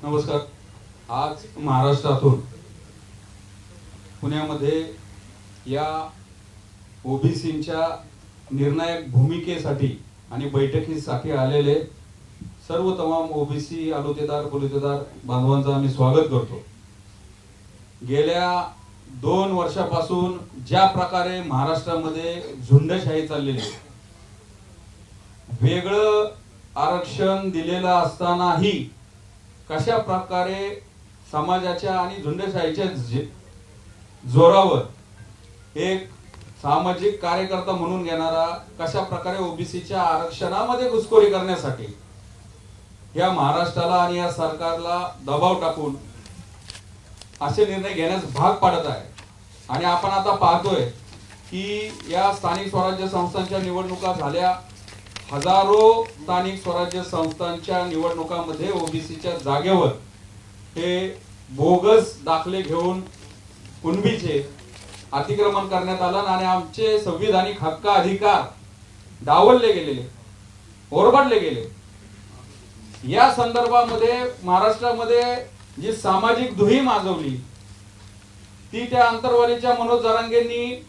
नमस्कार. आज महाराष्ट्रातून पुण्यामध्ये या ओबीसींच्या निर्णायक भूमिकेसाठी आणि बैठकीसाठी आलेले सर्व तमाम ओबीसी आलुतेदार बलुतेदार बांधवांचं आम्ही स्वागत करतो. गेल्या 2 वर्षापासून ज्या प्रकारे महाराष्ट्रामध्ये झुंडशाही चाललेली, वेगळं आरक्षण दिलेलं असतानाही कशा प्रकारे समाजाच्या आणि झुंडशाहीच्या जोरावर एक सामाजिक कार्यकर्ता म्हणून घेणारा कशा प्रकारे ओबीसीच्या आरक्षणामध्ये घुसखोरी करण्यासाठी या महाराष्ट्राला आणि या सरकारला दबाव टाकून असे निर्णय घेण्यास भाग पाडत आहे. आणि आपण आता पाहतोय की या स्थानिक स्वराज्य संस्थांच्या निवडणुका झाल्या. हजारो स्थानिक स्वराज्य संस्थांच्या निवडणुकांमध्ये ओबीसीच्या जागेवर हे बोगस दाखले घेऊन कुणबीचे अतिक्रमण करण्यात आलं आणि आमचे संविधानिक हक्क अधिकार डावलले गेलेले, ओरबाडले गेले. या संदर्भामध्ये महाराष्ट्रामध्ये जी सामाजिक दुही माजवली ती त्या अंतरवालीच्या मनोज जरांगेंनी,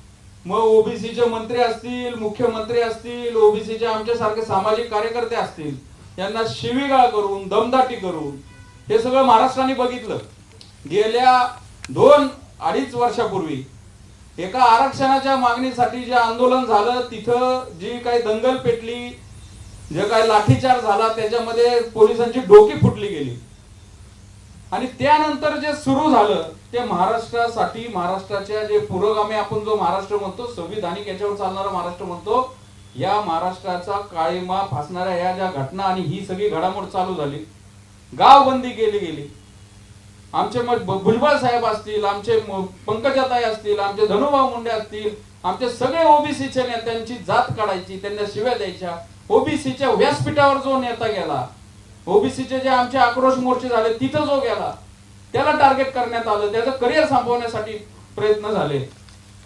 मग ओबीसीचे मंत्री असतील, मुख्यमंत्री असतील, ओबीसीचे आमच्यासारखे सामाजिक कार्यकर्ते असतील, यांना शिवीगाळ करून दमदाटी करून हे सगळं महाराष्ट्राने बघितलं. गेल्या 2-2.5 वर्षापूर्वी एका आरक्षणाच्या मागणीसाठी जे आंदोलन झालं, तिथं जी काही दंगल पेटली, जे काही लाठीचार्ज झाला, त्याच्यामध्ये पोलिसांची डोकी फुटली गेली. आणि त्यानंतर जे सुरू झालं ते महाराष्ट्रासाठी, महाराष्ट्राच्या जे पुरोगामी आपण जो महाराष्ट्र म्हणतो, संविधानिक याच्यावर चालणारा महाराष्ट्र म्हणतो, या महाराष्ट्राचा काळीमा फासणाऱ्या ह्या ज्या घटना आणि ही सगळी घडामोड चालू झाली. गावबंदी केली गेली. आमचे भुजबळ साहेब असतील, आमचे पंकजाताई असतील, आमचे धनुभाऊ मुंडे असतील, आमचे सगळे ओबीसीच्या नेत्यांची जात काढायची, त्यांना शिव्या द्यायच्या. ओबीसीच्या व्यासपीठावर जो नेता गेला, ओबीसीचे जे आमचे आक्रोश मोर्चे झाले तिथं जो गेला, त्याला टार्गेट करण्यात आलं, त्याचं करिअर संपवण्यासाठी प्रयत्न झाले.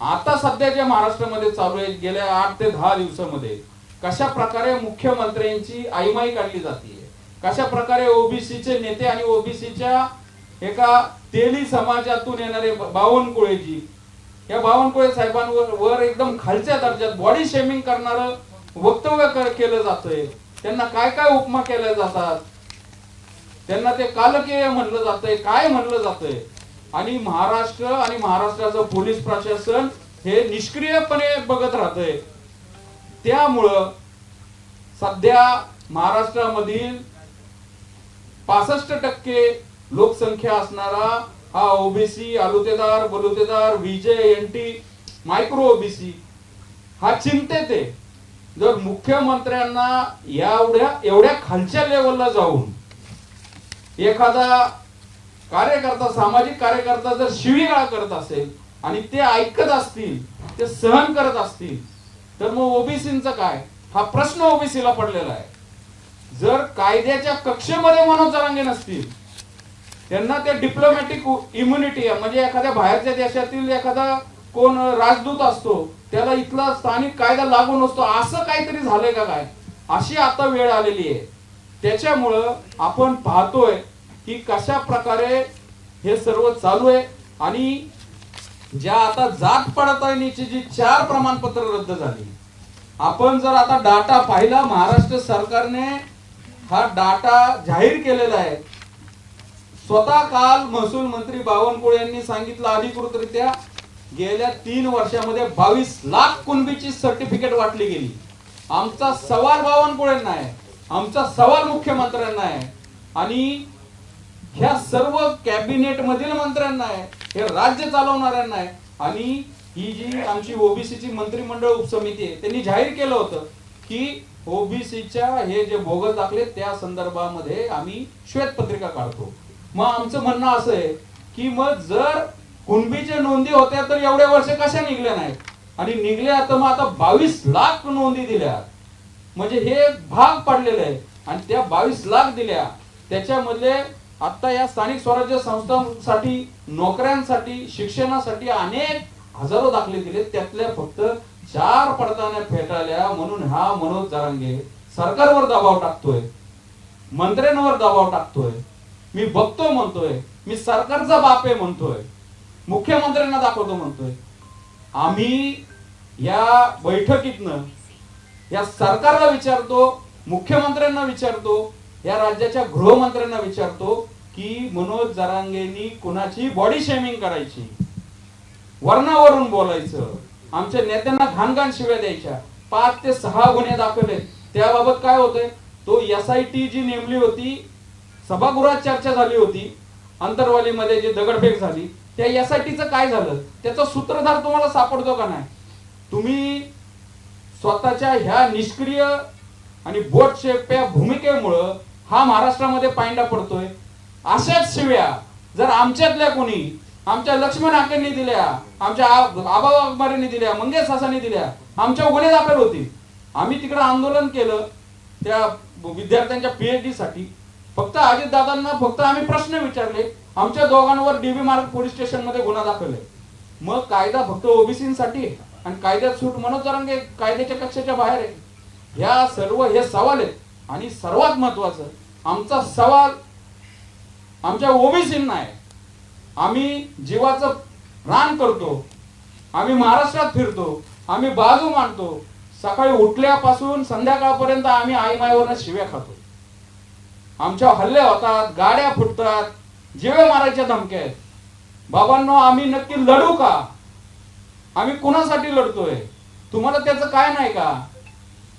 आता सध्या जे महाराष्ट्रामध्ये चालू आहे गेल्या 8 ते 10 दिवसामध्ये कशा प्रकारे मुख्यमंत्र्यांची आईमाई काढली जाते, कशा प्रकारे ओबीसीचे नेते आणि ओबीसीच्या एका तेली समाजातून येणारे बावनकुळेजी, या बावनकुळे साहेबांवर एकदम खालच्या दर्जात बॉडी शेमिंग करणारं वक्तव्य केलं जातंय. त्यांना काय काय उपमा केल्या जातात, त्यांना ते कालकेय म्हणलं जातंय, काय म्हणलं जातंय. आणि महाराष्ट्र आणि महाराष्ट्राचं पोलीस प्रशासन हे निष्क्रियपणे बघत राहतंय. त्यामुळं सध्या महाराष्ट्रामधील 65% लोकसंख्या असणारा हा ओबीसी आलुतेदार बलुतेदार विजय एनटी मायक्रो ओबीसी हा चिंतेत आहे. जर मुख्यमंत्र्यांना एवढ्या खालच्या लेवलला जाऊन एखादा कार्यकर्ता, सामाजिक कार्यकर्ता जर शिवीगाळ करत असेल आणि ते ऐकत असतील, ते सहन करत असतील, तर मग ओबीसींचं काय, हा प्रश्न ओबीसीला पडलेला आहे. जर कायद्याच्या कक्षेमध्ये मनोज जरांगे नसतील, त्यांना ते डिप्लोमॅटिक इम्युनिटी म्हणजे एखाद्या बाहेरच्या देशातील एखादा कोण राजदूत असतो, त्याला इथला स्थानिक कायदा लागू नसतो, असं काहीतरी झालंय का काय, अशी आता वेळ आलेली आहे. त्याच्यामुळं आपण पाहतोय की कशा प्रकारे हे सर्व चालू आहे. आणि ज्या आता जात पडताळणीची जी 4 प्रमाणपत्र रद्द झाली, आपण जर आता डाटा पाहिला, महाराष्ट्र सरकारने हा डाटा जाहीर केलेला आहे. स्वतः काल महसूल मंत्री बावनकुळे यांनी सांगितलं अधिकृतरित्या, गेल्या 3 वर्षामध्ये 22 लाख कुणबीची सर्टिफिकेट वाटली गेली. आमचा सवाल बावनकुळेंना आहे, आमचा सवाल मुख्यमंत्र्यांना आहे आणि ह्या सर्व कॅबिनेट मधील मंत्र्यांना आहे, हे राज्य चालवणाऱ्यांना आहे. आणि ही जी आमची ओबीसीची मंत्रिमंडळ उपसमिती आहे, त्यांनी जाहीर केलं होतं की ओबीसीच्या हे जे बोगस दाखले त्या संदर्भामध्ये आम्ही श्वेतपत्रिका काढतो. मग आमचं म्हणणं असं आहे की मग जर कुणबीच्या नोंदी होत्या तर एवढे वर्ष कशा निघल्या नाहीत, आणि निघल्या तर मग आता 22 लाख नोंदी दिल्या, म्हणजे हे भाग पडलेले आहे. आणि त्या 22 लाख दिल्या, त्याच्यामधले आता या स्थानिक स्वराज्य संस्थांसाठी, नोकऱ्यांसाठी, शिक्षणासाठी अनेक हजारो दाखले दिले, त्यातल्या फक्त 4 पडताळण्या फेटाळल्या. म्हणून हा मनोज जरांगे सरकारवर दबाव टाकतोय, मंत्र्यांवर दबाव टाकतोय मी बघतो म्हणतोय, मी सरकारचा बाप आहे म्हणतोय, मुख्यमंत्र्यांना दाखवतो म्हणतोय. आम्ही या बैठकीतनं या सरकारला विचारतो, मुख्यमंत्र्यांना विचारतो, या राज्याच्या गृहमंत्र्यांना विचारतो की मनोज जरांगेंनी कुणाची बॉडी शेमिंग करायची, वर्णावरून बोलायचं, आमच्या नेत्यांना घाणघाण शिव्या द्यायच्या, 5 ते 6 गुन्हे दाखल आहेत. त्याबाबत काय होतंय, तो SIT जी नेमली होती, सभागृहात चर्चा झाली होती, अंतरवालीमध्ये जे दगडफेक झाली, त्या SITचं काय झालं, त्याचा सूत्रधार तुम्हाला सापडतो का नाही? तुम्ही स्वतःच्या ह्या निष्क्रिय आणि बोटशेप्या भूमिकेमुळं हा महाराष्ट्रामध्ये पायंडा पडतोय. अशाच शिव्या जर आमच्यातल्या कोणी, आमच्या लक्ष्मण हाकेंनी दिल्या, आमच्या आबा वाघमारेंनी दिल्या, मंगेश सासांनी दिल्या, आमच्या गुन्हे दाखल होतील. आम्ही तिकडे आंदोलन केलं त्या विद्यार्थ्यांच्या PhD साठी. फक्त अजितदादांना फक्त आम्ही प्रश्न विचारले, आमच्या दोघांवर DB मार्ग पोलीस स्टेशन मध्ये गुन्हा दाखल आहे. मग कायदा फक्त ओबीसीसाठी आणि कायद्यात सूट मनोज जरांगे कायद्याच्या कक्षेच्या बाहेर आहे. ह्या सर्व हे सवाल आहेत. आणि सर्वात महत्वाचं आमचा सवाल आमच्या ओबीसींना आहे. आम्ही जीवाचं रान करतो, आम्ही महाराष्ट्रात फिरतो, आम्ही बाजू मांडतो, सकाळी उठल्यापासून संध्याकाळपर्यंत आम्ही आईमाईवरनं शिव्या खातो, आमच्या हल्ले होतात, गाड्या फुटतात, जीवे मारायच्या धमक्या आहेत. बाबांनो, आम्ही नक्की लढू का? आम्ही कुणासाठी लढतोय? तुम्हाला त्याचं काय नाही का?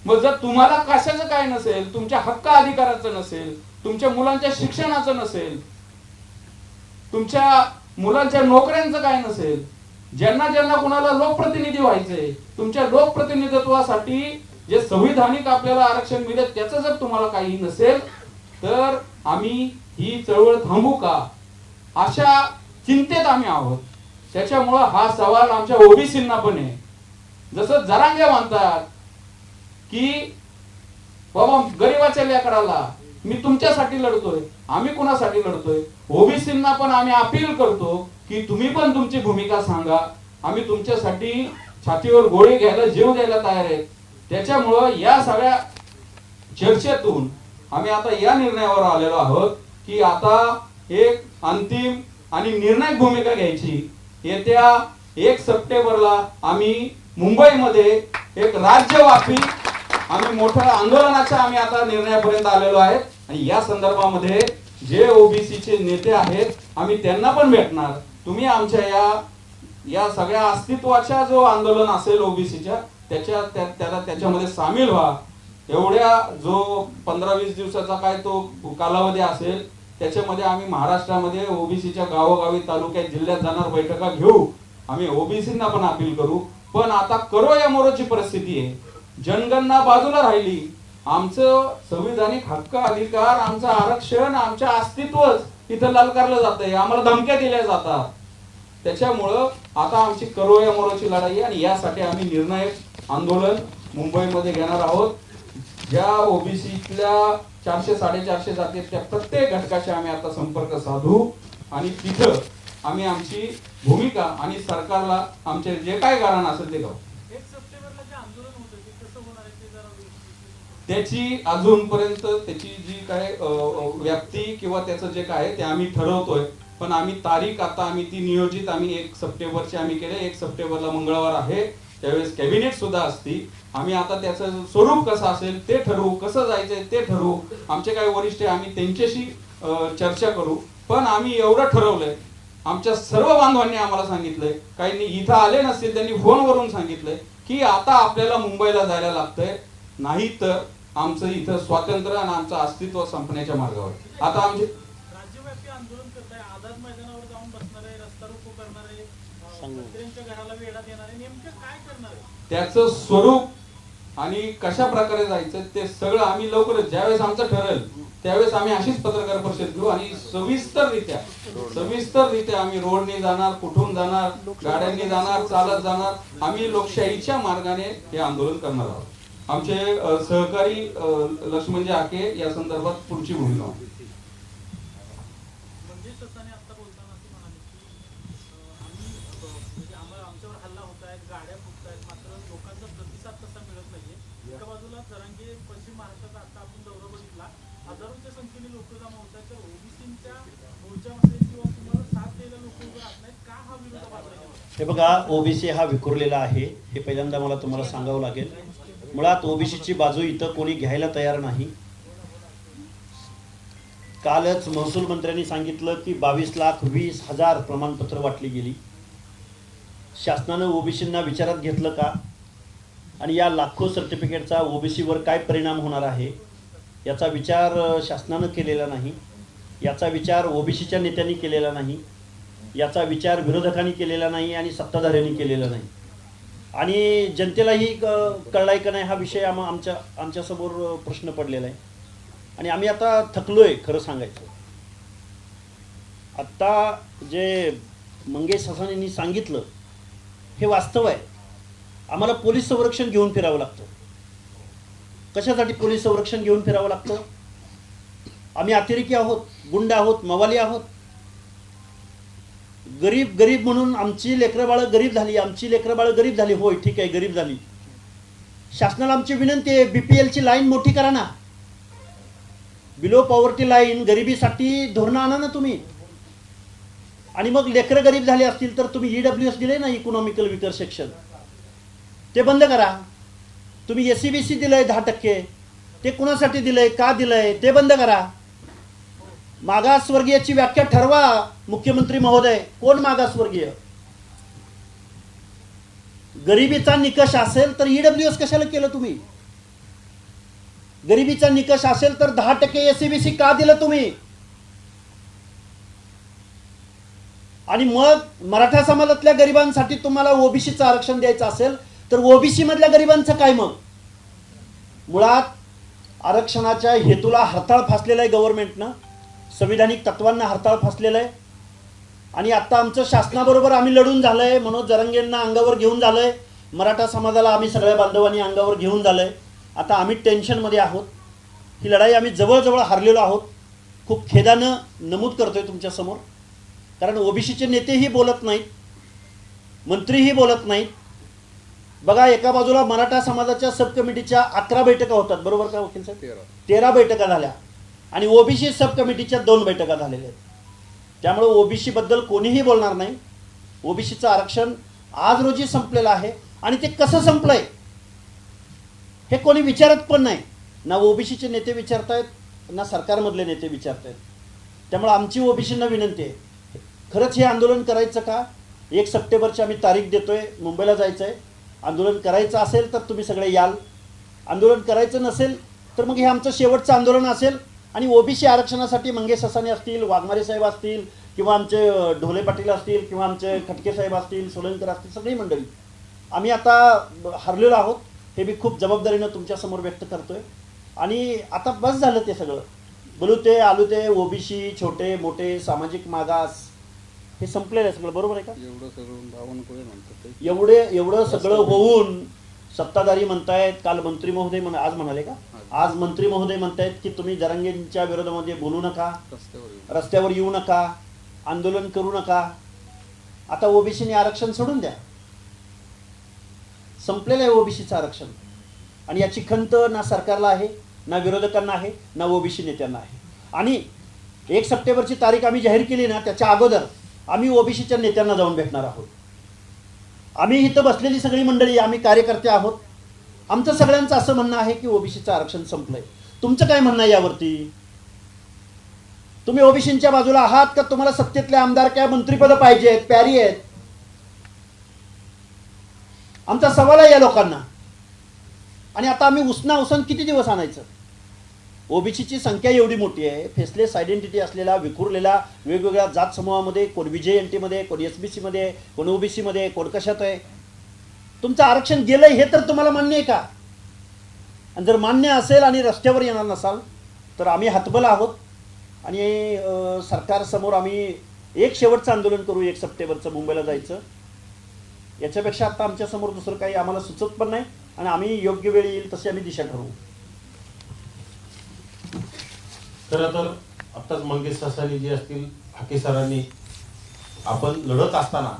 मग जर तुम्हाला कशाचं काय नसेल, तुमच्या हक्क अधिकाराचं नसेल, तुमच्या मुलांच्या शिक्षणाचं नसेल, तुमच्या मुलांच्या नोकऱ्यांचं काय नसेल, ज्यांना ज्यांना कुणाला लोकप्रतिनिधी व्हायचंय, तुमच्या लोकप्रतिनिधित्वासाठी जे संविधानिक आपल्याला आरक्षण मिळेल त्याचं जर तुम्हाला काही नसेल, तर आम्ही ही चळवळ थांबू का, अशा चिंतेत आम्ही आहोत. त्याच्यामुळं हा सवाल आमच्या ओबीसींना पण आहे. जसं जरांगे म्हणतात की बाबा गरीबाच्या लेकराला मी तुमच्यासाठी लढतोय, आम्ही कुणासाठी लढतोय? ओबीसींना पण आम्ही अपील करतो की तुम्ही पण तुमची भूमिका सांगा. आम्ही तुमच्यासाठी छातीवर गोळी घ्यायला, जीव द्यायला तयार आहेत. त्याच्यामुळं या सगळ्या चर्चेतून आम्ही आता या निर्णयावर आलेलो आहोत की आता एक अंतिम आणि निर्णायक भूमिका घ्यायची. येत्या 1 सप्टेंबरला आम्ही मुंबईमध्ये एक राज्यव्यापी आम्ही मोठ्या आंदोलनाच्या आम्ही आता निर्णयापर्यंत आलेलो आहे. आणि या संदर्भामध्ये जे ओबीसीचे नेते आहेत आम्ही त्यांना पण भेटणार. तुम्ही आमच्या या सगळ्या अस्तित्वाच्या जो आंदोलन असेल ओबीसीच्या त्याच्यामध्ये सामील व्हा. एवढ्या जो 15-20 दिवसाचा काय तो कालावधी असेल त्याच्यामध्ये आम्ही महाराष्ट्रामध्ये ओबीसीच्या गावोगावी, तालुक्यात, जिल्ह्यात जाणार, बैठका घेऊ. आम्ही ओबीसींना पण अपील करू. पण आता करो या मोरोची परिस्थिती आहे. जनगणना बाजूला राहिली, आमचं संविधानिक हक्क अधिकार, आमचं आरक्षण, आमचं अस्तित्वच इथं ललकारलं जातंय, आम्हाला धमक्या दिल्या जातात. त्याच्यामुळं आता आमची करो या मोरोची लढाई आणि यासाठी आम्ही निर्णायक आंदोलन मुंबईमध्ये घेणार आहोत. ज्या ओबीसीतल्या 400-450 जाती त्या प्रत्येक घटकाशी आम्ही आता संपर्क साधू आणि तिथं आम्ही आमची भूमिका आणि सरकारला आमचे जे काय कारण असेल ते गाव. त्याची अजूनपर्यंत त्याची जी काय व्याप्ती किंवा त्याचं जे काय ते आम्ही ठरवतोय. पण आम्ही तारीख आता आम्ही ती नियोजित आम्ही 1 सप्टेंबरची आम्ही केले. 1 सप्टेंबरला मंगळवार आहे, त्यावेळेस कॅबिनेट सुद्धा असती. आम्ही आता त्याचं स्वरूप कसं असेल ते ठरवू, कसं जायचंय ते ठरवू. आमचे काही वरिष्ठ आम्ही त्यांच्याशी चर्चा करू. पण आम्ही एवढं ठरवलंय, आमच्या सर्व बांधवांनी आम्हाला सांगितलंय, काही इथं आले नसतील त्यांनी फोनवरून सांगितलंय की आता आपल्याला मुंबईला जायला लागतंय, नाही तर आमचं इथं स्वातंत्र्य आणि आमचं अस्तित्व संपण्याच्या मार्गावर. आता आमचे राज्यव्यापी आंदोलन करताय, आझाद मैदानावर जाऊन बसणार आहे, रस्ता रोको करणार आहे, मंत्र्यांच्या घराला वेढा देणार आहे, नेमकं काय करणार आहे? त्याचं स्वरूप आणि कशा प्रकारे जायचं ते सगळं आम्ही लवकरच ज्यावेळेस आमचं ठरेल त्यावेळेस आम्ही अशीच पत्रकार परिषद घेऊ आणि सविस्तररित्या आम्ही रोडने जाणार, कुठून जाणार, गाड्यांनी जाणार, चालत जाणार. आम्ही लोकशाहीच्या मार्गाने हे आंदोलन करणार आहोत. आमचे सहकारी लक्ष्मणजी हाके या संदर्भात पुढची भूमिका. आमच्यावर हल्ला होत आहे, गाड्या फुटतायत, मात्र लोकांचा प्रतिसाद तसा मिळत नाहीये. एका बाजूला जरांगे पश्चिम महाराष्ट्राचा आता आपण दौरा बघितला, हजारोच्या संख्येने लोक जमा होत आहेत, तर ओबीसी तुमच्या मोर्चामध्ये किंवा तुम्हाला साथ द्यायला लोक उभे राहत नाहीत का? हा विरोधाभास आहे? हे बघा, ओबीसी हा विखुरलेला आहे हे पहिल्यांदा मला तुम्हाला सांगावं लागेल. मुळात ओबीसीची बाजू इथं कोणी घ्यायला तयार नाही. कालच महसूल मंत्र्यांनी सांगितलं की 22,20,000 प्रमाणपत्र वाटली गेली. शासनानं ओबीसींना विचारात घेतलं का? आणि या लाखो सर्टिफिकेटचा ओबीसीवर काय परिणाम होणार आहे याचा विचार शासनानं केलेला नाही. याचा विचार ओबीसीच्या नेत्यांनी केलेला नाही. याचा विचार विरोधकांनी केलेला नाही आणि सत्ताधाऱ्यांनी केलेला नाही. आणि जनतेलाही कळलाय का नाही हा विषय आमच्यासमोर प्रश्न पडलेला आहे. आणि आम्ही आता थकलोय खरं सांगायचं. आत्ता जे मंगेश हसानींनी सांगितलं हे वास्तव आहे. आम्हाला पोलीस संरक्षण घेऊन फिरावं लागतं. कशासाठी पोलीस संरक्षण घेऊन फिरावं लागतं? आम्ही अतिरेकी आहोत, गुंड आहोत, मवाली आहोत. गरीब म्हणून आमची लेकरं बाळं गरीब झाली, आमची लेकरं बाळं गरीब झाली. होय ठीक आहे, गरीब झाली. शासनाला आमची विनंती आहे, BPLची लाईन मोठी करा ना. बिलो पॉवर्टी लाईन, गरिबीसाठी धोरणं आणा ना तुम्ही. आणि मग लेकरं गरीब झाले असतील तर तुम्ही EWS दिले ना, इकॉनॉमिकल विकर सेक्शन, ते बंद करा. तुम्ही SCBC दिलंय 10%, ते कुणासाठी दिलंय, का दिलंय, ते बंद करा. मागासवर्गीयाची व्याख्या ठरवा मुख्यमंत्री महोदय. कोण मागासवर्गीय? गरिबीचा निकष असेल तर EWS कशाला केलं तुम्ही? गरिबीचा निकष असेल तर 10% SCBC का दिलं तुम्ही? आणि मग मराठा समाजातल्या गरिबांसाठी तुम्हाला ओबीसीचं आरक्षण द्यायचं असेल तर ओबीसी मधल्या गरिबांचं काय? मग मुळात आरक्षणाच्या हेतूला हरताळ फासलेला आहे गव्हर्नमेंटनं, संविधानिक तत्वांना हरताळ फासलेला आहे. आणि आता आमचं शासनाबरोबर आम्ही लढून झालंय. मनोज जरांगेंना अंगावर घेऊन झालंय, मराठा समाजाला आम्ही सगळ्या बांधवांनी अंगावर घेऊन झालंय. आता आम्ही टेन्शनमध्ये आहोत. ही लढाई आम्ही जवळजवळ हारलेलो आहोत. खूप खेदानं नमूद करतोय तुमच्यासमोर. कारण ओबीसीचे नेतेही बोलत नाहीत, मंत्रीही बोलत नाहीत. बघा, एका बाजूला मराठा समाजाच्या सब कमिटीच्या 11 बैठका होतात, बरोबर का वकील साहेब? 13 बैठका झाल्या. आणि ओबीसी सब कमिटीच्या 2 बैठका झालेल्या आहेत. त्यामुळे ओबीसी बद्दल कोणीही बोलणार नाही. ओबीसीचं आरक्षण आज रोजी संपलेलं आहे. आणि ते कसं संपलंय हे कोणी विचारत पण नाही. ना ओबीसीचे नेते विचारतायत, ना सरकारमधले नेते विचारतायत. त्यामुळे आमची ओबीसींना विनंती आहे, खरंच हे आंदोलन करायचं का? 1 सप्टेंबरची आम्ही तारीख देतोय. मुंबईला जायचं आहे. आंदोलन करायचं असेल तर तुम्ही सगळे याल. आंदोलन करायचं नसेल तर मग हे आमचं शेवटचं आंदोलन असेल. आणि ओबीसी आरक्षणासाठी मंगेश हसानी असतील, वाघमारे साहेब असतील, किंवा आमचे ढोले पाटील असतील, किंवा आमचे खटके साहेब असतील, सोलंकर असतील, सगळी मंडळी आम्ही आता हरलेलो आहोत. हे मी खूप जबाबदारीनं तुमच्यासमोर व्यक्त करतोय. आणि आता बस झालं ते सगळं. बोलू ते आलू ते ओबीसी, छोटे मोठे सामाजिक मागास, हे संपलेलं आहे सगळं. बरोबर आहे का? एवढं सगळं होऊन सत्ताधारी म्हणतायत, काल मंत्री महोदय आज म्हणाले का, आज मंत्री महोदय म्हणतायत की तुम्ही जरांगेंच्या विरोधामध्ये बोलू नका, रस्त्यावर येऊ नका, आंदोलन करू नका. आता ओबीसीने आरक्षण सोडून द्या. संपलेलं आहे ओबीसीचं आरक्षण. आणि याची खंत ना सरकारला आहे, ना विरोधकांना आहे, ना ओबीसी नेत्यांना आहे. आणि 1 सप्टेंबरची तारीख आम्ही जाहीर केली ना, त्याच्या अगोदर आम्ही ओबीसीच्या नेत्यांना जाऊन भेटणार आहोत. आम्ही इथं बसलेली सगळी मंडळी आम्ही कार्यकर्ते आहोत. आमचं सगळ्यांचं असं म्हणणं आहे की ओबीसीचं आरक्षण संपलंय. तुमचं काय म्हणणं आहे यावरती? तुम्ही ओबीसींच्या बाजूला आहात का तुम्हाला सत्तेतले आमदार काय मंत्रीपद पाहिजे आहेत, प्यारी आहेत? आमचा सवाल आहे या लोकांना. आणि आता आम्ही उसण किती दिवस आणायचं? ओबीसीची संख्या एवढी मोठी आहे, फेसलेस आयडेंटिटी असलेला, विखुरलेला, वेगवेगळ्या जात समूहामध्ये, कोण VJNT-मध्ये, कोण SBC-मध्ये, कोण ओबीसीमध्ये, कोण कशात आहे. तुमचं आरक्षण गेलंय हे तर तुम्हाला मान्य आहे का? आणि जर मान्य असेल आणि रस्त्यावर येणार नसाल तर आम्ही हतबल आहोत. आणि सरकारसमोर आम्ही एक शेवटचं आंदोलन करू. 1 सप्टेंबरचं मुंबईला जायचं. याच्यापेक्षा आता आमच्यासमोर दुसरं काही आम्हाला सुचत पण नाही. आणि आम्ही योग्य वेळ येईल तशी आम्ही दिशा ठरवू. खरं तर आत्ताच मंगेश हसानी जी असतील, हाके सरांनी आपण लढत असताना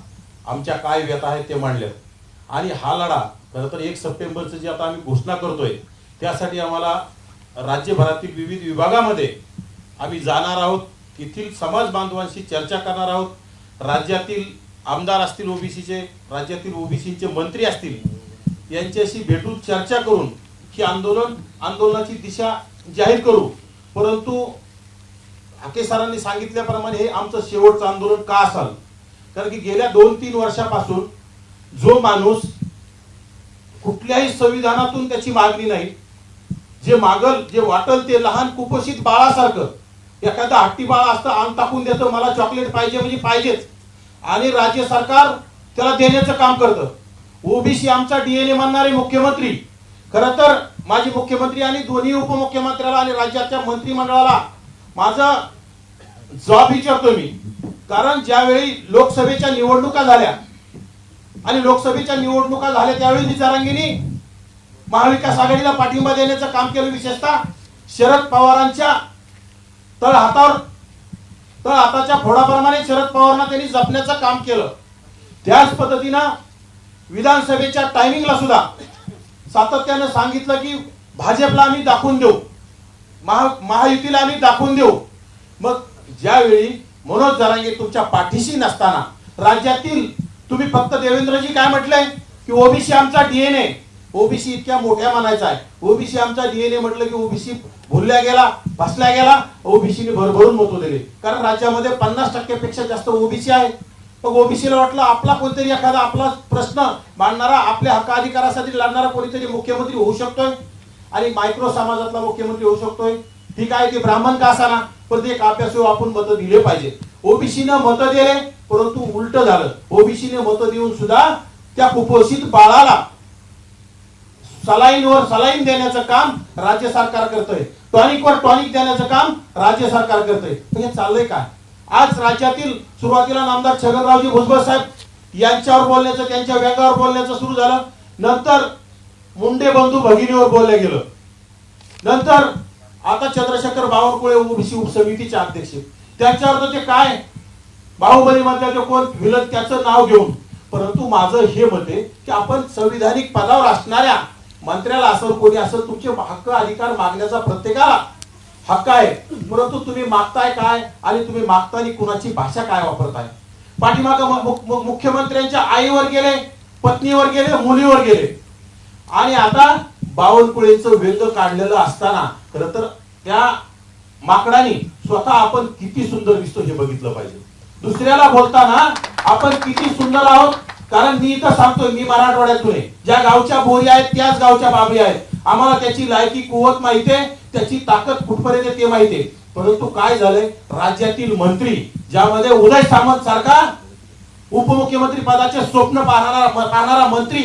आमच्या काय व्यथा आहेत ते मांडल्या. आणि हा लढा खरं तर 1 सप्टेंबरचं जे आता आम्ही घोषणा करतोय त्यासाठी आम्हाला राज्यभरातील विविध विभागामध्ये आम्ही जाणार आहोत. येथील समाज बांधवांशी चर्चा करणार आहोत. राज्यातील आमदार असतील ओबीसीचे, राज्यातील ओबीसीचे मंत्री असतील, यांच्याशी भेटून चर्चा करून ही आंदोलनाची दिशा जाहीर करू. परंतु हाके सरांनी सांगितल्याप्रमाणे हे आमचं शेवटचं आंदोलन का असाल, कारण की गेल्या 2-3 वर्षापासून जो माणूस कुठल्याही संविधानातून त्याची मागणी नाही, जे मागल जे वाटल ते लहान कुपोषित बाळासारखं, एखादा हट्टी बाळ असतं अंग टाकून देतं, मला चॉकलेट पाहिजे म्हणजे पाहिजेच, आणि राज्य सरकार त्याला देण्याचं काम करतं. ओबीसी आमचा डीएनए मानणारे मुख्यमंत्री, खरं तर माजी मुख्यमंत्री आणि दोन्ही उपमुख्यमंत्र्याला आणि राज्याच्या मंत्रिमंडळाला माझा जबाब विचारतो मी. कारण ज्यावेळी लोकसभेच्या निवडणुका झाल्या आणि लोकसभेच्या निवडणुका झाल्या त्यावेळी विचारांगिनी महाविकास आघाडीला पाठिंबा देण्याचं काम केलं. विशेषतः शरद पवारांच्या तळहाताच्या फोडाप्रमाणे शरद पवारांना त्यांनी जपण्याचं काम केलं. त्याच पद्धतीनं विधानसभेच्या टायमिंगला सुद्धा सातत्यानं सांगितलं की भाजपला आम्ही दाखवून देऊ, महायुतीला आम्ही दाखवून देऊ. मग ज्यावेळी मनोज जरांगे तुमच्या पाठीशी नसताना राज्यातील तुम्ही फक्त देवेंद्रजी काय म्हटलंय की ओबीसी आमचा डीएनए, ओबीसी इतक्या मोठ्या मानायचा आहे, ओबीसी आमचा डीएनए म्हटलं की ओबीसी भुलल्या गेला, बसल्या गेला, ओबीसीने भरभरून मतं दिले. कारण राज्यामध्ये 50% पेक्षा जास्त ओबीसी आहे. मग ओबीसीला वाटलं आपला कोणतरी एखादा आपला प्रश्न मांडणारा, आपल्या हक्क अधिकारासाठी लढणारा कोणीतरी मुख्यमंत्री होऊ शकतोय आणि मायक्रो समाजातला मुख्यमंत्री होऊ शकतोय. ठीक आहे, ते ब्राह्मण का असाना, पण ते एक अभ्यासू आपण मतं दिले पाहिजे. ओबीसीनं मतं दिले, परंतु उलट झालं. ओबीसीने मतं देऊन सुद्धा त्या कुपोषित बाळाला सलाईनवर सलाईन देण्याचं काम राज्य सरकार करतंय, टॉनिकवर टॉनिक देण्याचं काम राज्य सरकार करतंय. हे चाललंय काय? आज राज्यातील सुरुवातीला नामदार छगनरावजी भुजबळ साहेब यांच्यावर बोलण्याचं, त्यांच्या व्यंगावर बोलण्याचं सुरू झालं. नंतर मुंडे बंधू भगिनीवर बोललं गेलं. नंतर आता चंद्रशेखर बावनकुळे ओबीसी उपसमितीचे अध्यक्ष, त्यांच्यावर तर ते काय बाहुबली मधल्या ते कोण विलन त्याचं नाव घेऊन. परंतु माझं हे मत आहे की आपण संविधानिक पदावर असणाऱ्या मंत्र्याला असं कोणी असं तुमचे हक्क अधिकार मागण्याचा प्रत्येकाला हक्क आहे. परंतु तुम्ही मागताय काय आणि तुम्ही मागताना कुणाची भाषा काय वापरताय? पाठीमाग मुख्यमंत्र्यांच्या आईवर गेले, पत्नीवर गेले, मुलीवर गेले, आणि आता बावनकुळेचं व्यंग काढलेलं असताना खरं तर त्या माकडाने स्वतः आपण किती सुंदर दिसतो हे बघितलं पाहिजे. दुसऱ्याला बोलताना आपण किती सुंदर आहोत. कारण मी इथं सांगतोय, मी मराठवाड्यातून आहे, ज्या गावच्या बोरी आहेत त्याच गावच्या बाबी आहेत. आम्हाला त्याची लायकी कुवत माहिती आहे, त्याची ताकद कुठपर्यंत ते माहिती आहे. परंतु काय झालंय, राज्यातील मंत्री ज्यामध्ये उदय सामंत सारखा उपमुख्यमंत्री पदाचे स्वप्न पाहणारा मंत्री,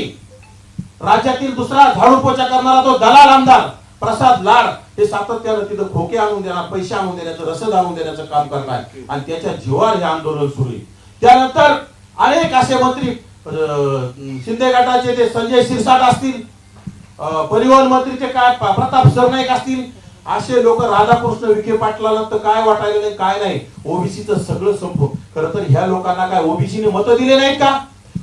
राज्यातील दुसरा झाडू पोचा करणारा तो दलाल आमदार प्रसाद लाड, हे सातत्यानं तिथं खोके आणून देणार, पैसे आणून देण्याचं, रसद आणून देण्याचं काम करणार आणि त्याच्या जीवावर हे आंदोलन सुरू आहे. त्यानंतर अनेक असे मंत्री, शिंदे गटाचे ते संजय शिरसाट असतील, परिवहन मंत्री ते काय प्रताप सरनाईक असतील, असे लोक राधाकृष्ण विखे पाटलाला तर काय वाटायला नाही, काय नाही, ओबीसीचं सगळं संपव. खरं तर ह्या लोकांना काय ओबीसीने मतं दिले नाहीत का?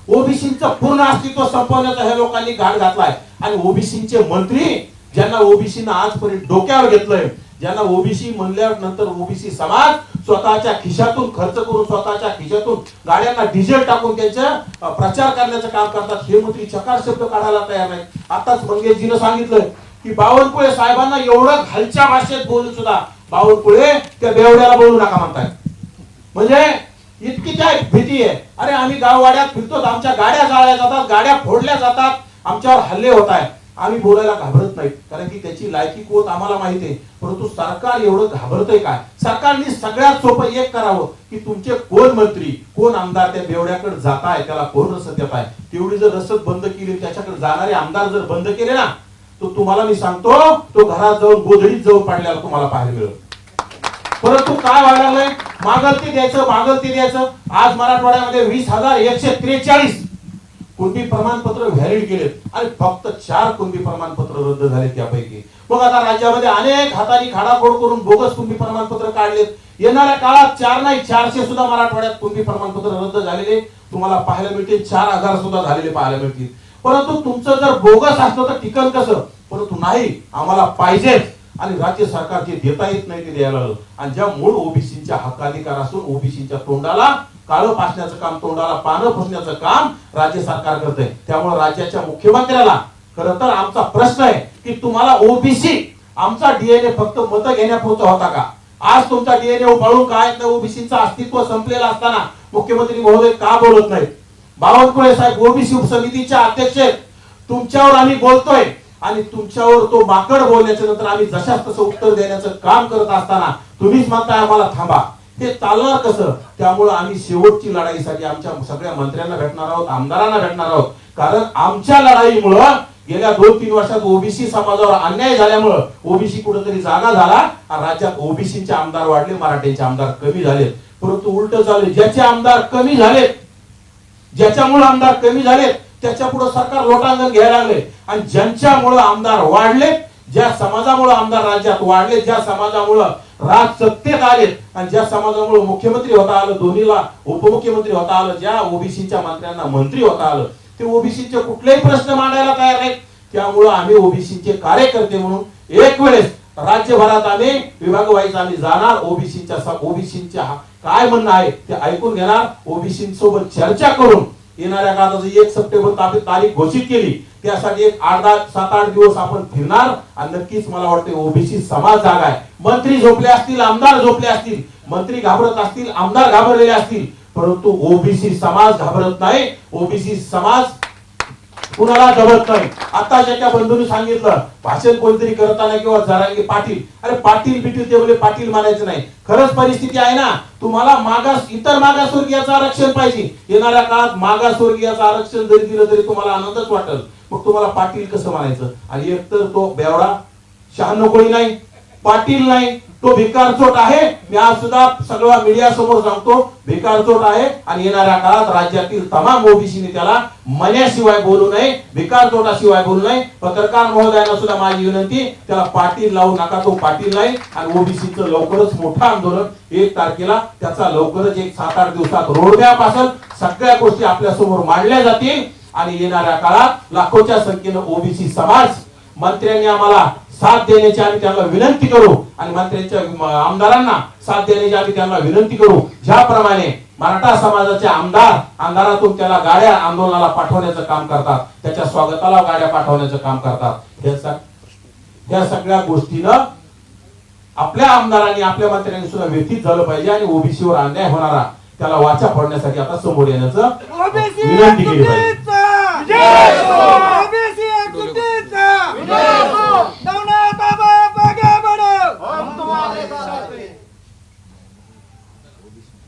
ओबीसीचं पूर्ण अस्तित्व संपवण्याचा ह्या लोकांनी घाट घातलाय. आणि ओबीसीचे मंत्री ज्यांना ओबीसीनं आजपर्यंत डोक्यावर घेतलंय, ज्यांना ओबीसी म्हणल्यावर नंतर ओबीसी समाज स्वतःच्या खिशातून खर्च करून, स्वतःच्या खिशातून गाड्यांना डिझेल टाकून त्यांचा प्रचार करण्याचं काम करतात, हे मंत्री चकार शब्द काढायला तयार नाही. आताच मंगेशजीनं सांगितलं की बावनकुळे साहेबांना एवढं घालच्या भाषेत बोलून सुद्धा बावनकुळे त्या बेवड्याला बोलू नका म्हणताय. म्हणजे इतकी काय भीती आहे. अरे आम्ही गाववाड्यात फिरतो, आमच्या गाड्या जाळल्या जातात, गाड्या फोडल्या जातात, आमच्यावर हल्ले होत आहेत, आम्ही बोलायला घाबरत नाही, कारण की त्याची लायकी कोत आम्हाला माहिती आहे. परंतु सरकार एवढं घाबरतंय काय? सरकारने सगळ्यात सोपं एक करावं की तुमचे कोण मंत्री, कोण आमदार त्या बेवड्याकडे जाताय, त्याला कोण रसद देत आहे, तेवढी जर रसद बंद केली, त्याच्याकडे जाणारे आमदार जर बंद केले ना, तो तुम्हाला मी सांगतो, तो घरात जाऊन गोधडीत जाऊन पडल्याला तुम्हाला पाहायला मिळेल. परंतु काय व्हायला लागलंय, मागल ते द्यायचं, मागल ते द्यायचं. आज मराठवाड्यामध्ये 20,143 कुणबी प्रमाणपत्र व्हॅलिड केलेत आणि फक्त 4 कुणबी प्रमाणपत्र रद्द झाले त्यापैकी. मग आता राज्यामध्ये अनेक हाताने खाडाखोड करून बोगस कुणबी प्रमाणपत्र काढलेत. येणाऱ्या काळात 4 नाही 400 सुद्धा मराठवाड्यात कुणबी प्रमाणपत्र रद्द झालेले तुम्हाला पाहायला मिळतील, 4,000 सुद्धा झालेले पाहायला मिळतील. परंतु तुमचं जर बोगस असलं तर टिकन कसं? परंतु नाही, आम्हाला पाहिजे आणि राज्य सरकार जे देता येत नाही ते द्यायला लागलं. आणि ज्या मूळ ओबीसीच्या हक्काधिकार असून ओबीसीच्या तोंडाला काळं पासण्याचं काम, तोंडाला पानं पुसण्याचं काम राज्य सरकार करतंय. त्यामुळे राज्याच्या मुख्यमंत्र्याला खरं तर आमचा प्रश्न आहे की तुम्हाला ओबीसी, आमचा डीएनए फक्त मतं घेण्यापुरता होता का? आज तुमचा डीएनए उभाळून काय ओबीसीचं अस्तित्व संपलेलं असताना मुख्यमंत्री महोदय का बोलत नाहीत? बावनकुळे साहेब ओबीसी उपसमितीच्या अध्यक्ष आहेत. तुमच्यावर आम्ही बोलतोय आणि तुमच्यावर तो माकड बोलल्याच्या नंतर आम्ही जशाच तसं उत्तर देण्याचं काम करत असताना तुम्हीच म्हणताय आम्हाला थांबा. हे चालणार कसं? त्यामुळे आम्ही शेवटची लढाईसाठी आमच्या सगळ्या मंत्र्यांना भेटणार आहोत, आमदारांना भेटणार आहोत. कारण आमच्या लढाईमुळं गेल्या 2-3 वर्षात ओबीसी समाजावर अन्याय झाल्यामुळं ओबीसी कुठेतरी जागा झाला आणि राज्यात ओबीसीचे आमदार वाढले, मराठ्यांचे आमदार कमी झाले. परंतु उलट झाले, ज्याचे आमदार कमी झालेत, ज्याच्यामुळे आमदार कमी झालेत त्याच्या पुढे सरकार लोटांगण घ्यायला लागले. आणि ज्यांच्यामुळे आमदार वाढले, ज्या समाजामुळे आमदार राज्यात वाढले, ज्या समाजामुळे राज सत्तेत आलेत आणि ज्या समाजामुळे मुख्यमंत्री होता आलं, दोन्हीला उपमुख्यमंत्री होता आलं, ज्या ओबीसीच्या मंत्र्यांना मंत्री होता आलं, ते ओबीसीचे कुठलेही प्रश्न मांडायला तयार नाहीत. त्यामुळे आम्ही ओबीसीचे कार्यकर्ते म्हणून एक वेळेस राज्यभरात आम्ही विभाग वाईज आम्ही जाणार, ओबीसीच्या काय म्हणणं आहे ते ऐकून घेणार, ओबीसी सोबत चर्चा करून येणाऱ्या काळात 1 सप्टेंबर तारीख घोषित केली त्यासाठी एक 7-8 दिवस आपण फिरणार. आणि नक्कीच मला वाटतं ओबीसी समाज जागा आहे. मंत्री झोपले असतील, आमदार झोपले असतील, मंत्री घाबरत असतील, आमदार घाबरलेले असतील, परंतु ओबीसी समाज घाबरत नाही. ओबीसी समाज कुणाला दबत नाही. आता ज्याच्या बंधूंनी सांगितलं भाषण कोणतरी करताना किंवा जरांगे पाटील, अरे पाटील बिटील ते बोले पाटील मानायचं नाही. खरंच परिस्थिती आहे ना, तुम्हाला इतर मागासवर्गीयाचं आरक्षण पाहिजे. येणाऱ्या काळात मागासवर्गीयाचं आरक्षण जरी दिलं तरी तुम्हाला आनंदच वाटेल. मग तुम्हाला पाटील कसं म्हणायचं? आणि एकतर तो बेवडा 96 कोळी नाही, पाटील नाही, तो भिकारचोट आहे. मी आज सुद्धा सगळ्या मीडिया समोर सांगतो, भिकारचोट आहे. आणि येणाऱ्या काळात राज्यातील तमाम ओबीसीने त्याला मण्याशिवाय बोलू नये, भिकारचोटाशिवाय बोलू नये. पत्रकार महोदयांना सुद्धा माझी विनंती, त्याला पाटील लावू नका, तो पाटील नाही. आणि ओबीसीचं लवकरच मोठं आंदोलन 1 तारखेला, त्याचा लवकरच 7-8 दिवसात रोडमॅप असेल, सगळ्या गोष्टी आपल्या समोर मांडल्या जातील. आणि येणाऱ्या काळात लाखोच्या संख्येनं ओबीसी समाज, मंत्र्यांनी आम्हाला साथ देण्याची आम्ही त्यांना विनंती करू आणि मंत्र्यांच्या आमदारांना साथ देण्याची आम्ही त्यांना विनंती करू. ज्याप्रमाणे मराठा समाजाचे अंधारातून त्याला गाड्या आंदोलनाला पाठवण्याचं काम करतात, त्याच्या स्वागताला गाड्या पाठवण्याचं काम करतात. या सगळ्या गोष्टीनं आपल्या आमदारांनी, आपल्या मंत्र्यांनी सुद्धा व्यथित झालं पाहिजे आणि ओबीसीवर अन्याय होणारा त्याला वाचा फोडण्यासाठी आता समोर येण्याचं विनंती केली पाहिजे.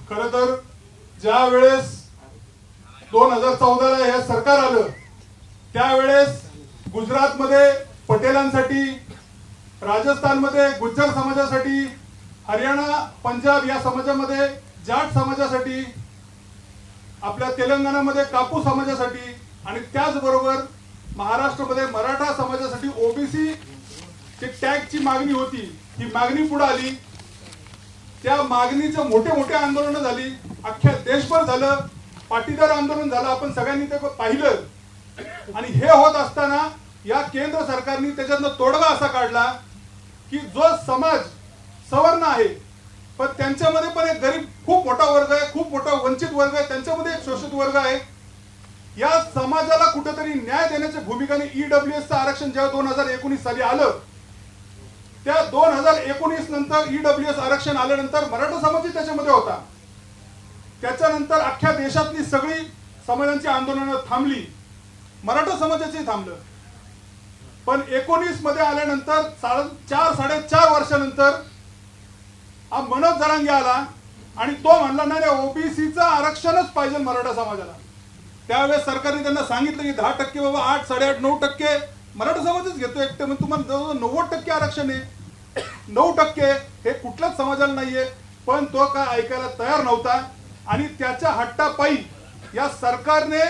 खर तर ज्या वेळेस 2014ला हे सरकार आलं त्यावेळेस गुजरातमध्ये पटेलांसाठी, राजस्थानमध्ये गुज्जर समाजासाठी, हरियाणा पंजाब या समाजामध्ये जाट समाजासाठी, आपल्या तेलंगणामध्ये कापू समाजासाठी आणि त्याचबरोबर महाराष्ट्रामध्ये मराठा समाजासाठी ओबीसी टॅगची मागणी होती. ही मागणी पुढे आली, त्या मागणीचं मोठे आंदोलन झाली, अख्ख्या देशभर झालं, पाटीदार आंदोलन झालं, आपण सगळ्यांनी ते पाहिलं. आणि हे होत असताना या केंद्र सरकारने त्याच्यातनं तोडगा असा काढला की जो समाज सवर्ण आहे पण त्यांच्यामध्ये पण एक गरीब खूप मोठा वर्ग आहे, खूप मोठा वंचित वर्ग आहे, त्यांच्यामध्ये एक शोषित वर्ग आहे. या समाजाला कुठेतरी न्याय देण्याच्या भूमिकेने ईडब्ल्यूएसचं आरक्षण जेव्हा 2019 साली आलं, त्या 2019 नंतर ईडब्ल्यूएस आरक्षण आल्यानंतर मराठा समाज त्याच्यामध्ये होता. त्याच्यानंतर अख्ख्या देशातली सगळी समाजांची आंदोलनं थांबली, मराठा समाजाचंही थांबलं. पण 19 मध्ये आल्यानंतर 4-4.5 वर्षानंतर मनोज जरांगे आला आणि तो म्हणला नाही ओबीसीचं आरक्षणच पाहिजे मराठा समाजाला. त्यावेळेस सरकारने त्यांना सांगितलं की 10% बाबा, 8, 8.5, 9% मराठा समाजच घेतो एकटे, म्हणजे तुम्हाला जवळजवळ 90% आरक्षण आहे. 9% हे कुठल्याच समाजाला नाहीये. पण तो काय ऐकायला तयार नव्हता आणि त्याच्या हट्टापायी या सरकारने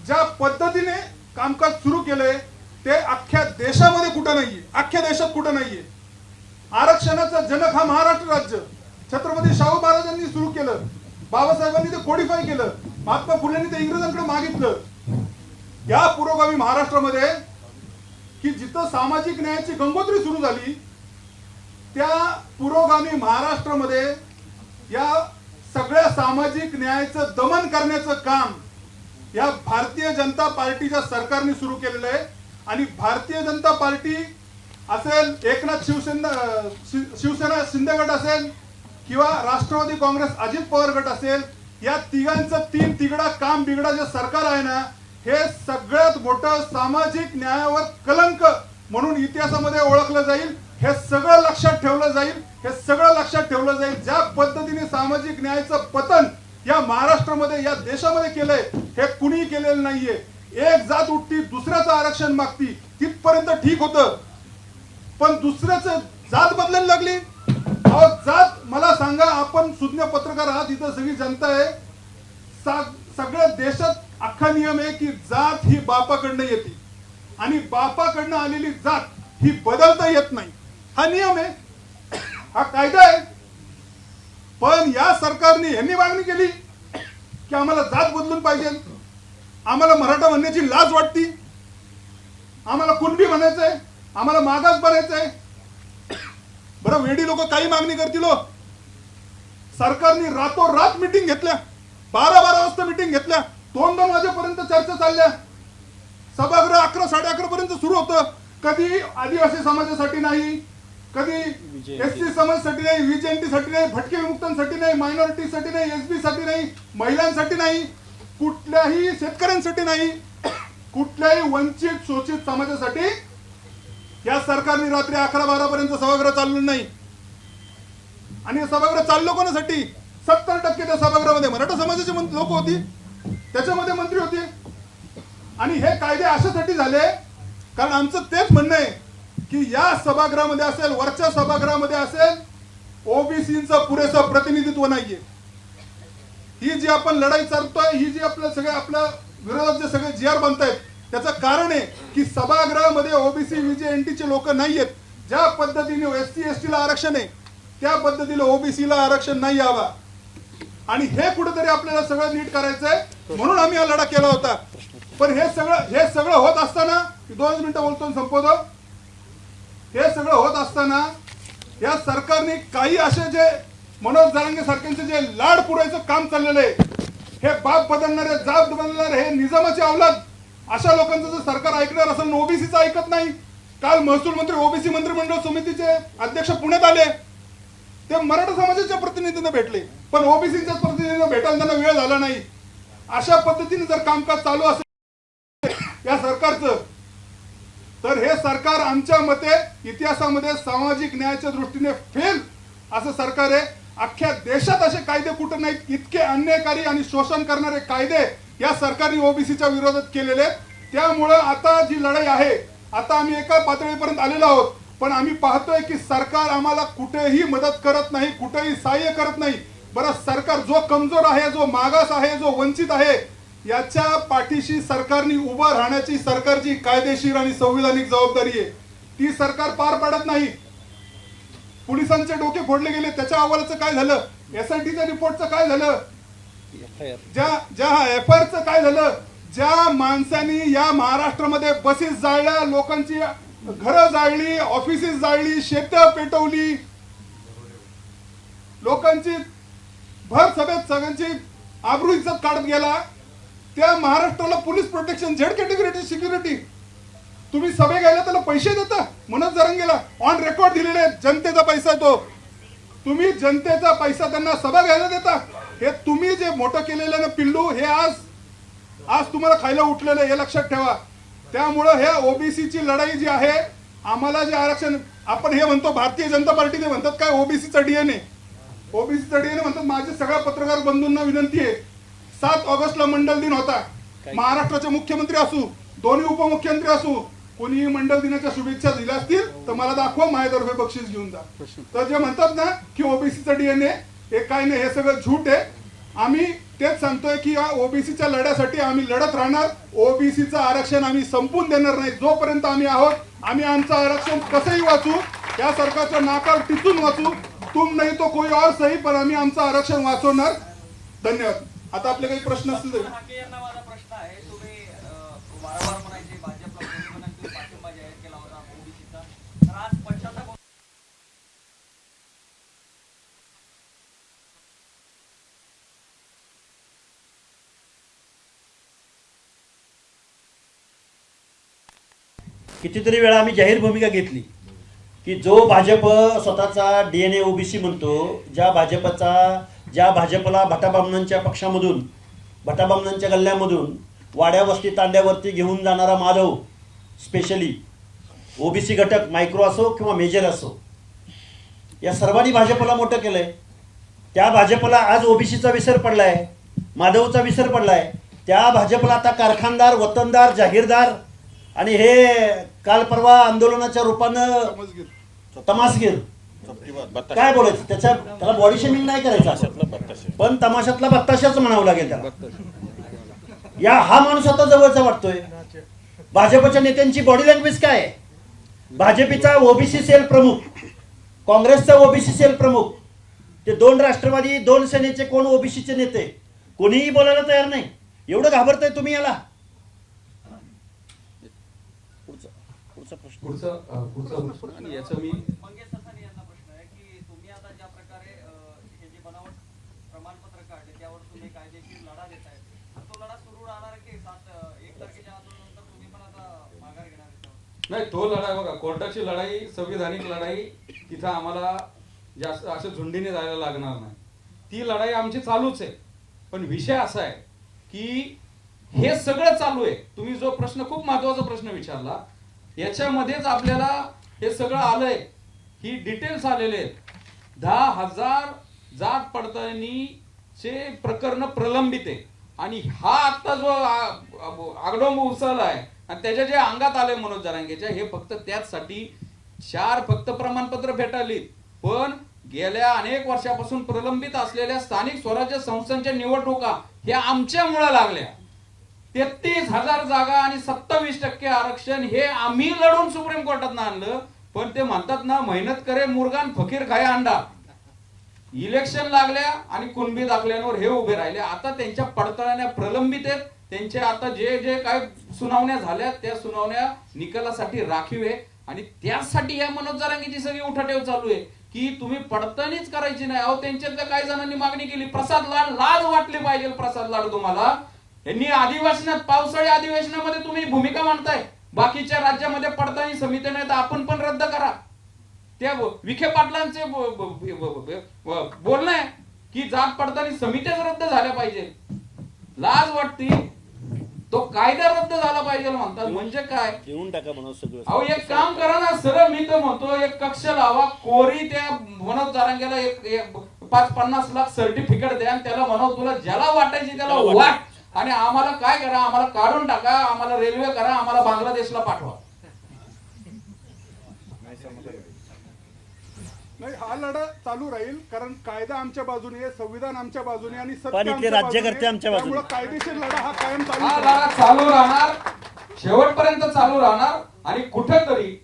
ज्या पद्धतीने कामकाज सुरू केलंय ते अख्ख्या देशामध्ये कुठं नाहीये, अख्ख्या देशात कुठं नाहीये. आरक्षणाचा जनक हा महाराष्ट्र राज्य, छत्रपती शाहू महाराजांनी सुरू केलं, बाबासाहेबांनी ते कोडिफाय केलं, महात्मा फुलेंनी ते इंग्रजांकडे मागितलं. या पुरोगामी महाराष्ट्रामध्ये की जिथं सामाजिक न्यायाची गंगोत्री सुरू झाली त्या पुरोगामी महाराष्ट्रामध्ये या सगळ्या सामाजिक न्यायाचं दमन करण्याचं काम या भारतीय जनता पार्टीच्या सरकारने सुरू केलेलं आहे. आणि भारतीय जनता पार्टी असेल, एकनाथ शिवसेना शिंदे गट असेल किंवा राष्ट्रवादी काँग्रेस अजित पवार गट असेल, या तिघांचं तीन तिघडा काम बिघडा जे सरकार आहे ना, हे सगळ्यात मोठं सामाजिक न्यायावर कलंक म्हणून इतिहासामध्ये ओळखलं जाईल. हे सगळं लक्षात ठेवलं जाईल. हे सगळं लक्षात ठेवलं जाईल. ज्या पद्धतीने सामाजिक न्यायाचं पतन या महाराष्ट्रामध्ये या देशामध्ये केलंय हे कुणी केलेलं नाहीये. एक जात उठती दुसऱ्याचं आरक्षण मागती तिथपर्यंत ठीक होतं, पण दुसऱ्याचं जात बदलायला लागली. अहो जात, मला सांगा, आपण सुज्ञ पत्रकार आहात, इथं सगळी जनता आहे, सगळ्या देशात अख्खा नियम आहे की जात ही बापाकडनं येते आणि बापाकडनं आलेली जात ही बदलता येत नाही. हा नियम आहे, हा कायदा आहे. पण या सरकारने यांनी मागणी केली की आम्हाला जात बदलून पाहिजे, आम्हाला मराठा म्हणण्याची लाज वाटती, आम्हाला कुणबी म्हणायचंय, आम्हाला मागास बनायचंय. बरं, वेडी लोक काही मागणी करतील हो. सरकारने रातोरात मिटिंग घेतल्या, 12-12 वाजता मिटिंग घेतल्या, 2-2 वाजेपर्यंत चर्चा चालल्या, सभागृह 11 साडे 11 पर्यंत सुरू होतं. कधी आदिवासी समाजासाठी नाही, कधी एसटी समाजासाठी नाही, व्हीजेएनटी साठी नाही, भटके विमुक्तांसाठी नाही, मायनॉरिटीसाठी नाही, एसबी साठी नाही, महिलांसाठी नाही, कुठल्याही शेतकऱ्यांसाठी नाही, कुठल्याही वंचित शोषित समाजासाठी या सरकारने रात्री 11-12 पर्यंत सभागृह चाललं नाही. आणि सभागृह चाललं कोणासाठी? 70% त्या सभागृहामध्ये मराठा समाजाचे लोक होती, त्याच्यामध्ये मंत्री होते. आणि हे कायदे अशासाठी झाले कारण आमचं तेच म्हणणं आहे की या सभागृहामध्ये असेल, वरच्या सभागृहामध्ये असेल, ओबीसीचं पुरेसं प्रतिनिधित्व नाहीये. ही जी आपण लढाई चालतोय, ही जी आपल्या विरोधात जे सगळे जी आर बनतायत, त्याचं कारण आहे की सभागृहामध्ये ओबीसी व्हीजेएनटीचे लोक नाहीयेत. ज्या पद्धतीने एससी एसटीला आरक्षण आहे त्या पद्धतीने ओबीसीला आरक्षण नाही यावा. आणि हे कुठेतरी आपल्याला सगळं नीट करायचंय, म्हणून आम्ही हा लढा केला होता. पण हे सगळं होत असताना, 2 मिनिटं बोलतो आणि संपवतो. हे सगळं होत असताना या सरकारने काही असे जे मनोज जरांगे सारख्यांचे जे लाड पुरायचं काम चाललेलं आहे, हे बाप बदलणारे, जात बदलणारे, हे निजामाचे अवलाद, अशा लोकांचं जर सरकार ऐकणार असेल, ओबीसीचं ऐकत नाही. काल महसूल मंत्री ओबीसी मंत्रिमंडळ समितीचे अध्यक्ष पुण्यात आले, ते मराठा समाजाच्या प्रतिनिधींना भेटले, पण ओबीसीच्या प्रतिनिधींना भेटायला त्यांना वेळ झाला नाही. अशा पद्धतीने जर कामकाज चालू असेल या सरकारचं, तर हे सरकार आमच्या मते इतिहासामध्ये सामाजिक न्यायाच्या दृष्टीने फेल असं सरकार आहे. अख्ख्या देशात असे कायदे कुठे नाहीत, इतके अन्यायकारी आणि शोषण करणारे कायदे या सरकारने ओबीसीच्या विरोधात केलेले. त्यामुळं आता जी लढाई आहे, आता आम्ही एका पातळीपर्यंत आलेलो आहोत, पण आम्ही पाहतोय की सरकार आम्हाला कुठेही मदत करत नाही, कुठेही सहाय्य करत नाही. बरं, सरकार जो कमजोर आहे, जो मागास आहे, जो वंचित आहे, याच्या पाठीशी सरकारने उभं राहण्याची सरकारची कायदेशीर आणि संविधानिक जबाबदारी आहे. ती सरकार पार पाडत नाही. पोलिसांचे डोके फोडले गेले, त्याच्या अहवालाचं काय झालं? एसआयटीच्या रिपोर्टचं काय झालं? ज्या एफआयआरचं काय झालं? ज्या माणसांनी या महाराष्ट्रामध्ये बसेस जाळल्या, लोकांची घरं जाळली, ऑफिसेस जाळली, शेतं पेटवली, लोकांची भर सभेत सगळ्यांची आबरू इज्जत काढत गेला, त्या महाराष्ट्राला पोलीस प्रोटेक्शन, झेड कॅटेगरीची सिक्युरिटी, तुम्ही सभे घ्यायला त्याला पैसे देता? मनोज जरांगेला ऑन रेकॉर्ड दिलेले आहेत, जनतेचा पैसा तो, तुम्ही जनतेचा पैसा त्यांना सभा घ्यायला देता? हे तुम्ही जे मोठं केलेलं ना पिल्लू, हे आज तुम्हाला खायला उठलेलं, हे लक्षात ठेवा. त्यामुळं हे ओबीसीची लढाई जी आहे, आम्हाला जे आरक्षण, आपण हे म्हणतो भारतीय जनता पार्टीने म्हणतात काय ओबीसीचा डीएनए, ओबीसीचा डीएनए म्हणतात. माझे सगळ्या पत्रकार बंधूंना विनंती आहे, 7 ऑगस्टला मंडल दिन होता, महाराष्ट्राचे मुख्यमंत्री असू, दोन्ही उपमुख्यमंत्री असू, कोणी मंडल दिनाच्या शुभेच्छा दिल्या असतील तर मला दाखवा, माझ्यातर्फे बक्षीस घेऊन जा. तर जे म्हणतात ना की ओबीसीचा डीएनए, हे काय नाही, हे सगळं झूट आहे. आम्ही तेच सांगतोय की या ओबीसीच्या लढ्यासाठी आम्ही लढत राहणार. ओबीसीचं आरक्षण आम्ही संपून देणार नाही. जोपर्यंत आम्ही आहोत, आम्ही आमचं आरक्षण कसंही वाचू, या सरकारच्या नाकावर टिचून वाचू, तुम नाही तो कोई और सही, पण आम्ही आमचं आरक्षण वाचवणार. धन्यवाद. आता आपले काही प्रश्न असतील तर. हाके यांना माझा प्रश्न आहे, तुम्ही वारंवार म्हणायचे भाजपला पाठिंबा जाहीर केला होता ओबीसीचा, तर आज पश्चाताप. कितीतरी वेळा आम्ही जाहीर भूमिका घेतली की जो भाजप स्वतःचा DNA ओबीसी म्हणतो, ज्या भाजपला भटाबामणांच्या पक्षामधून, भटाबामणांच्या गल्ल्यामधून वाड्या वस्ती तांड्यावरती घेऊन जाणारा माधव, स्पेशली ओबीसी घटक मायक्रो असो किंवा मेजर असो, या सर्वांनी भाजपला मोठं केलंय. त्या भाजपला आज ओबीसीचा विसर पडलाय, माधवचा विसर पडलाय. त्या भाजपला आता कारखानदार, वतनदार, जागीरदार आणि हे काल परवा आंदोलनाच्या रूपानं तमासगीर काय बोलायचं, त्याला बॉडी शेमिंग नाही करायचं, पण तमाशातला बत्ताशाच म्हणावं लागेल त्याला. हा माणूस आता जवळचा वाटतोय. भाजपच्या नेत्यांची बॉडी लँग्वेज काय आहे? भाजपचा ओबीसी सेल प्रमुख, काँग्रेसचा ओबीसी सेल प्रमुख, ते 2 राष्ट्रवादी, 2 सेनेचे कोण ओबीसीचे नेते, कोणीही बोलायला तयार नाही. एवढं घाबरताय तुम्ही याला? पुढचा प्रश्न आणि याचं मी मंगेश ससानी यांना प्रश्न आहे की तुम्ही आता ज्या प्रकारे हे जे बनावट प्रमाणपत्र काढले त्यावर तुम्ही कायदेशीर लढा देताय, तर तो लढा सुरू राहणार की 1 तारखेच्या आंदोलनानंतर तुम्ही पण आता माघार घेणार आहे? नाही, तो लढाई बघा, कोर्टाची लढाई, संविधानिक लढाई, तिथं आम्हाला जास्त असं झुंडीने जायला लागणार नाही. ती लढाई आमची चालूच आहे. पण विषय असा आहे की हे सगळं चालू आहे. तुम्ही जो प्रश्न, खूप महत्वाचा प्रश्न विचारला, याच्यामध्येच आपल्याला हे सगळं आलंय, ही डिटेल्स आलेले आहेत. 10,000 जात पडताळणीचे प्रकरण प्रलंबित आहे. आणि हा आता जो आगडोंब उसळला आहे आणि त्याच्या जे अंगात आले मनोज जरांगेच्या, हे फक्त त्याचसाठी 4 फक्त प्रमाणपत्र भेटालीत. पण गेल्या अनेक वर्षापासून प्रलंबित असलेल्या स्थानिक स्वराज्य संस्थांच्या निवडणुका ह्या आमच्यामुळे लागल्या. 33,000 जागा आणि 27% आरक्षण हे आम्ही लढून सुप्रीम कोर्टात आणलं. पण ते म्हणतात ना, मेहनत करे मुर्गान फकीर खाय अंडा. इलेक्शन लागल्या आणि कुणबी दाखल्यांवर हे उभे राहिले. आता त्यांच्या पडताळण्या प्रलंबित आहेत. त्यांच्या आता जे काय सुनावण्या झाल्या त्या सुनावण्या निकालासाठी राखीव आहे. आणि त्यासाठी या मनोज जरांगेची सगळी उठाठेव चालू आहे की तुम्ही पडताळणीच करायची नाही. अहो, त्यांच्यातल्या काही जणांनी मागणी केली, प्रसाद लाड, लाज वाटली पाहिजे प्रसाद लाड तुम्हाला. यांनी अधिवेशनात, पावसाळी अधिवेशनामध्ये तुम्ही भूमिका मांडताय, बाकीच्या राज्यामध्ये पडताळणी समिती नाही, तर आपण पण रद्द करा. त्या विखे पाटलांचे बोलणं आहे की जात पडताळणी समित्याच रद्द झाल्या पाहिजे. लाज वाटती. तो कायदा रद्द झाला पाहिजे म्हणतात. म्हणजे काय? घेऊन टाका म्हणून सगळं. अहो, एक काम करा ना, सरळ मी तर म्हणतो एक कक्ष लावा, कोरी त्या मनोज जरांगेला 5-50 लाख सर्टिफिकेट द्या आणि त्याला म्हणा तुला ज्याला वाटायची त्याला वाट. आणि आम्हाला काय करा, आम्हाला काढून टाका, आम्हाला रेल्वे करा, आम्हाला बांगलादेशला पाठवा. नाही, हा लढा चालू राहील, कारण कायदा आमच्या बाजूने आहे, संविधान आमच्या बाजूने आणि सत्य पण इथले आमच्या राज्यकर्ते आमच्या बाजूने. त्यामुळे कायदेशीर लढा हा कायम चालू हा राहील. लढा चालू राहणार, शेवटपर्यंत चालू राहणार. आणि कुठेतरी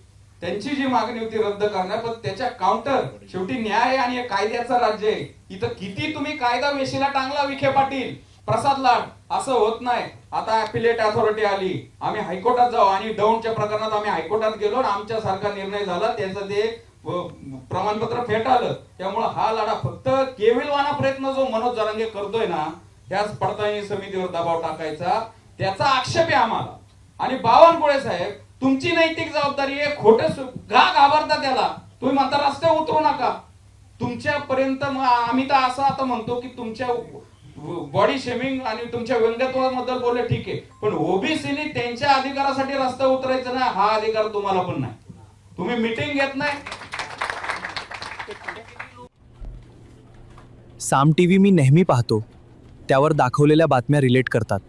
त्यांची जी मागणी होती रद्द करणार, पण त्याच्या काउंटर, शेवटी न्याय आणि कायद्याचं राज्य आहे. इथं किती तुम्ही कायदा वेशीला टांगला विखे पाटील, प्रसाद लाड, असं होत नाही. आता अपिलेट अथॉरिटी आली, आम्ही हायकोर्टात जाऊ. आणि दौंडच्या प्रकरणात आम्ही हायकोर्टात गेलो आणि आमच्या सारखा निर्णय झाला, त्याचं ते प्रमाणपत्र फेटाळलं. त्यामुळे हा लढा फक्त केविलवाना प्रयत्न जो मनोज जरांगे करतोय ना, त्याच पडताळणी समितीवर दबाव टाकायचा, त्याचा आक्षेप आहे आम्हाला. आणि बावनकुळे साहेब, तुमची नैतिक जबाबदारी आहे. खोटं घाबरता त्याला, तुम्ही म्हणता रस्त्यावर उतरू नका. तुमच्यापर्यंत आम्ही तर असं आता म्हणतो की तुमच्या बॉडी शेमिंग आणि तुमच्या व्यंगत्वाबद्दल बोलले ठीक आहे, पण ओबीसीने त्यांच्या अधिकारासाठी रस्ता उतरायचा नाही, हा अधिकार तुम्हाला पण नाही. तुम्ही मीटिंग घेत नाही. साम टीव्ही मी नेहमी पाहतो, त्यावर दाखवलेल्या बातम्या रिलेट करतात.